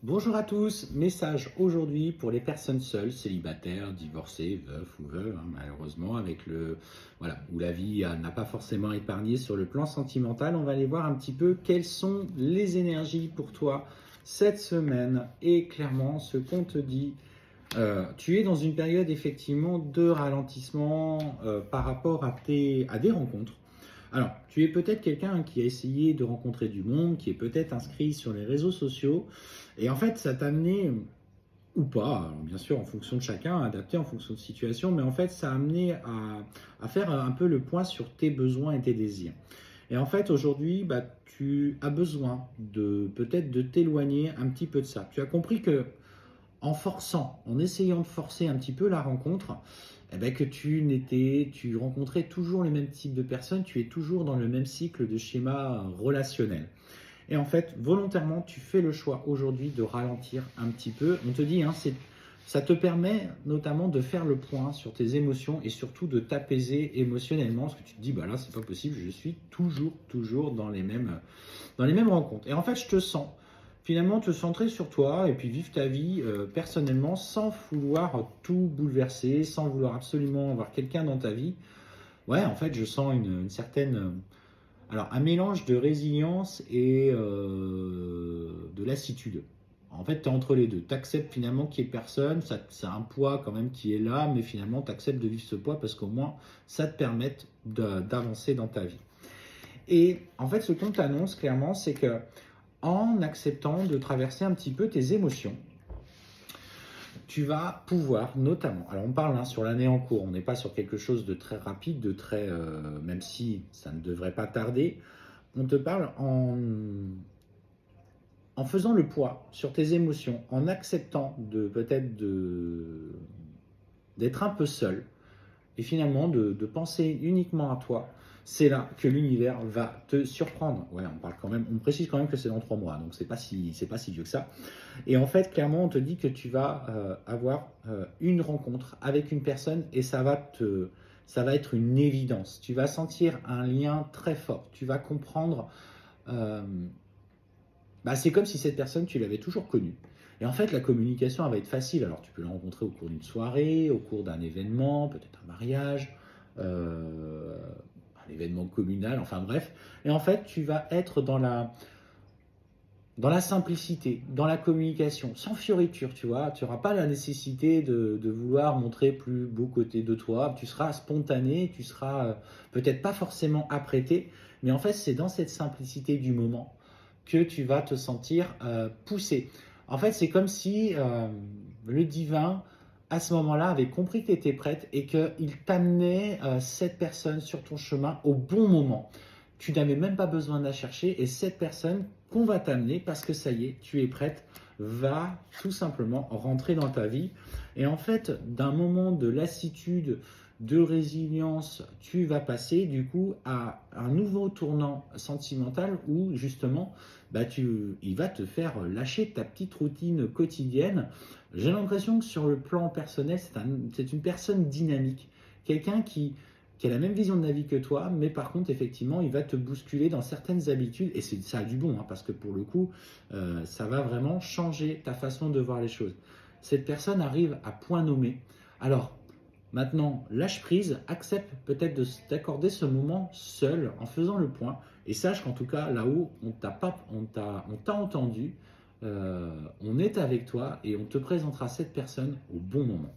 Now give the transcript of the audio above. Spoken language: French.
Bonjour à tous, message aujourd'hui pour les personnes seules, célibataires, divorcées, veufs ou veuves, malheureusement, avec où la vie n'a pas forcément épargné sur le plan sentimental. On va aller voir un petit peu quelles sont les énergies pour toi cette semaine. Et clairement, ce qu'on te dit, tu es dans une période effectivement de ralentissement par rapport à des rencontres. Alors, tu es peut-être quelqu'un qui a essayé de rencontrer du monde, qui est peut-être inscrit sur les réseaux sociaux, et en fait, ça t'a amené, ou pas, alors bien sûr en fonction de chacun, adapté en fonction de situation, mais en fait, ça a amené à faire un peu le point sur tes besoins et tes désirs. Et en fait, aujourd'hui, tu as besoin de peut-être de t'éloigner un petit peu de ça. Tu as compris que en essayant de forcer un petit peu la rencontre, que tu rencontrais toujours le même type de personnes, tu es toujours dans le même cycle de schéma relationnel. Et en fait, volontairement, tu fais le choix aujourd'hui de ralentir un petit peu. On te dit, ça te permet notamment de faire le point sur tes émotions et surtout de t'apaiser émotionnellement, parce que tu te dis, bah là, c'est pas possible, je suis toujours dans les mêmes rencontres. Et en fait, je te sens finalement te centrer sur toi et puis vivre ta vie personnellement sans vouloir tout bouleverser, sans vouloir absolument avoir quelqu'un dans ta vie. Ouais, en fait, je sens une certaine alors, un mélange de résilience et de lassitude. En fait, tu es entre les deux. Tu acceptes finalement qu'il n'y ait personne, ça a un poids quand même qui est là, mais finalement, tu acceptes de vivre ce poids parce qu'au moins, ça te permet d'avancer dans ta vie. Et en fait, ce qu'on t'annonce clairement, c'est que en acceptant de traverser un petit peu tes émotions, tu vas pouvoir notamment, alors on parle sur l'année en cours, on n'est pas sur quelque chose de très rapide, même si ça ne devrait pas tarder, on te parle en faisant le poids sur tes émotions, en acceptant d'être un peu seul et finalement de penser uniquement à toi. C'est là que l'univers va te surprendre. Ouais, on précise quand même que c'est dans 3 mois, donc c'est pas si vieux que ça. Et en fait, clairement, on te dit que tu vas avoir une rencontre avec une personne et ça va être une évidence. Tu vas sentir un lien très fort. Tu vas comprendre. euh, c'est comme si cette personne, tu l'avais toujours connue. Et en fait, la communication, elle va être facile. Alors, tu peux la rencontrer au cours d'une soirée, au cours d'un événement, peut-être un mariage, euh, un événement communal, enfin bref. Et en fait, tu vas être dans la simplicité, dans la communication, sans fioriture, tu vois. Tu n'auras pas la nécessité de vouloir montrer plus beau côté de toi. Tu seras spontané, tu seras peut-être pas forcément apprêté, mais en fait, c'est dans cette simplicité du moment que tu vas te sentir poussé. En fait, c'est comme si le divin, à ce moment-là, avait compris que tu étais prête et qu'il t'amenait cette personne sur ton chemin au bon moment. Tu n'avais même pas besoin de la chercher et cette personne qu'on va t'amener, parce que ça y est, tu es prête, va tout simplement rentrer dans ta vie. Et en fait, d'un moment de lassitude, de résilience, tu vas passer du coup à un nouveau tournant sentimental où justement, il va te faire lâcher ta petite routine quotidienne. J'ai l'impression que sur le plan personnel, c'est une personne dynamique, quelqu'un qui a la même vision de la vie que toi, mais par contre, effectivement, il va te bousculer dans certaines habitudes, et ça a du bon, parce que pour le coup, ça va vraiment changer ta façon de voir les choses. Cette personne arrive à point nommé. Alors, maintenant, lâche prise, accepte peut-être de t'accorder ce moment seul en faisant le point, et sache qu'en tout cas, là-haut, on t'a entendu, on est avec toi, et on te présentera cette personne au bon moment.